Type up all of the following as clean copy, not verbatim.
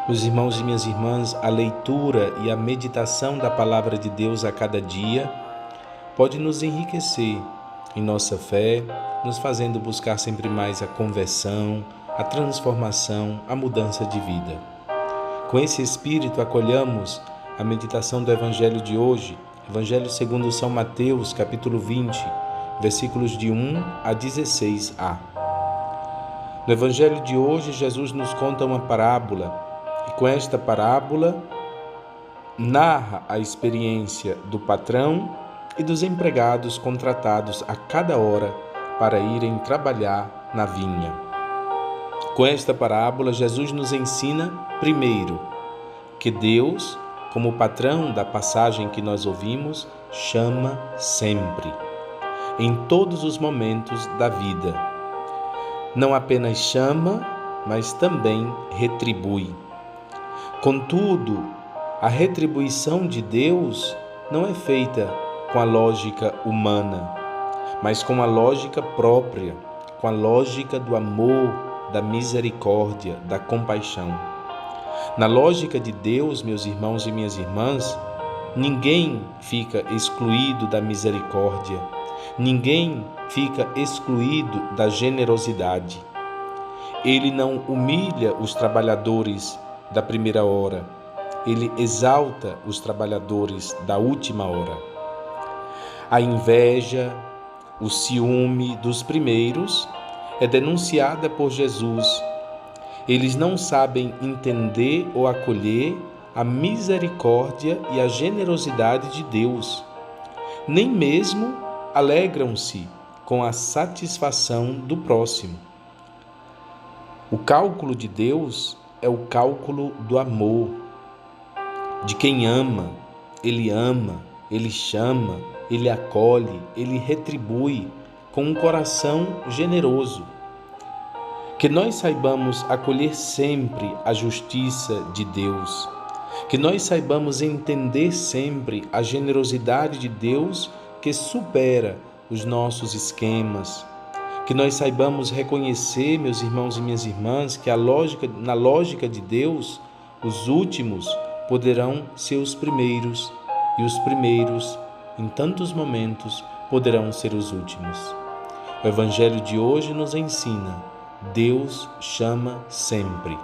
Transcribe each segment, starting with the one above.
Meus irmãos e minhas irmãs, a leitura e a meditação da Palavra de Deus a cada dia pode nos enriquecer em nossa fé, nos fazendo buscar sempre mais a conversão, a transformação, a mudança de vida. Com esse espírito, acolhamos a meditação do Evangelho de hoje, Evangelho segundo São Mateus, capítulo 20, versículos de 1 a 16a. No Evangelho de hoje, Jesus nos conta uma parábola, e com esta parábola narra a experiência do patrão e dos empregados contratados a cada hora para irem trabalhar na vinha. Com esta parábola, Jesus nos ensina, primeiro, que Deus, como patrão da passagem que nós ouvimos, chama sempre, em todos os momentos da vida. Não apenas chama, mas também retribui. Contudo, a retribuição de Deus não é feita com a lógica humana, mas com a lógica própria, com a lógica do amor, da misericórdia, da compaixão. Na lógica de Deus, meus irmãos e minhas irmãs, ninguém fica excluído da misericórdia, ninguém fica excluído da generosidade. Ele não humilha os trabalhadores da primeira hora, ele exalta os trabalhadores da última hora. A inveja, o ciúme dos primeiros é denunciada por Jesus. Eles não sabem entender ou acolher a misericórdia e a generosidade de Deus. Nem mesmo alegram-se com a satisfação do próximo. O cálculo de Deus é o cálculo do amor. De quem ama, ele chama, ele acolhe, ele retribui com um coração generoso. Que nós saibamos acolher sempre a justiça de Deus, que nós saibamos entender sempre a generosidade de Deus que supera os nossos esquemas, que nós saibamos reconhecer, meus irmãos e minhas irmãs, que na lógica de Deus, os últimos poderão ser os primeiros, e os primeiros, em tantos momentos, poderão ser os últimos. O Evangelho de hoje nos ensina: Deus chama sempre,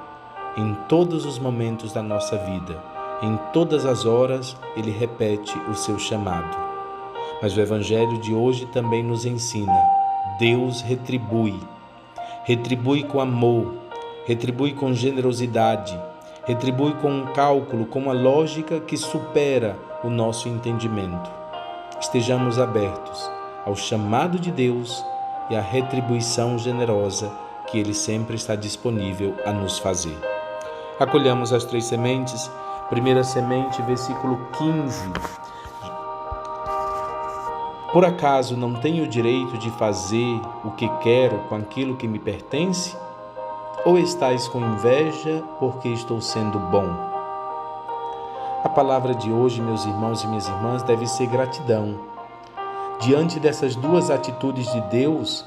em todos os momentos da nossa vida, em todas as horas Ele repete o seu chamado. Mas o Evangelho de hoje também nos ensina: Deus retribui com amor, retribui com generosidade, retribui com um cálculo, com uma lógica que supera o nosso entendimento. Estejamos abertos ao chamado de Deus e à retribuição generosa que Ele sempre está disponível a nos fazer. Acolhamos as 3 sementes. Primeira semente, versículo 15. Por acaso não tenho o direito de fazer o que quero com aquilo que me pertence? Ou estais com inveja porque estou sendo bom? A palavra de hoje, meus irmãos e minhas irmãs, deve ser gratidão. Diante dessas duas atitudes de Deus,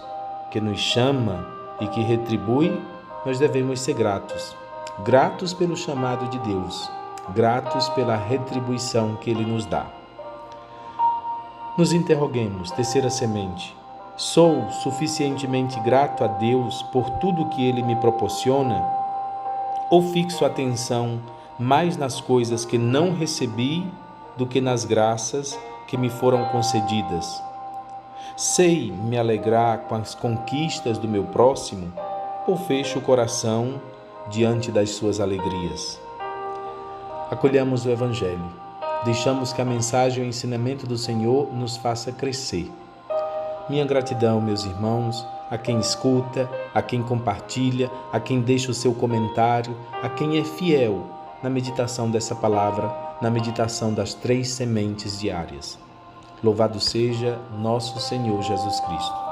que nos chama e que retribui, nós devemos ser gratos. Gratos pelo chamado de Deus, gratos pela retribuição que Ele nos dá. Nos interroguemos, terceira semente: sou suficientemente grato a Deus por tudo que Ele me proporciona? Ou fixo atenção mais nas coisas que não recebi do que nas graças que me foram concedidas? Sei me alegrar com as conquistas do meu próximo? Ou fecho o coração diante das suas alegrias? Acolhamos o Evangelho. Deixamos que a mensagem e o ensinamento do Senhor nos faça crescer. Minha gratidão, meus irmãos, a quem escuta, a quem compartilha, a quem deixa o seu comentário, a quem é fiel na meditação dessa palavra, na meditação das 3 sementes diárias. Louvado seja nosso Senhor Jesus Cristo.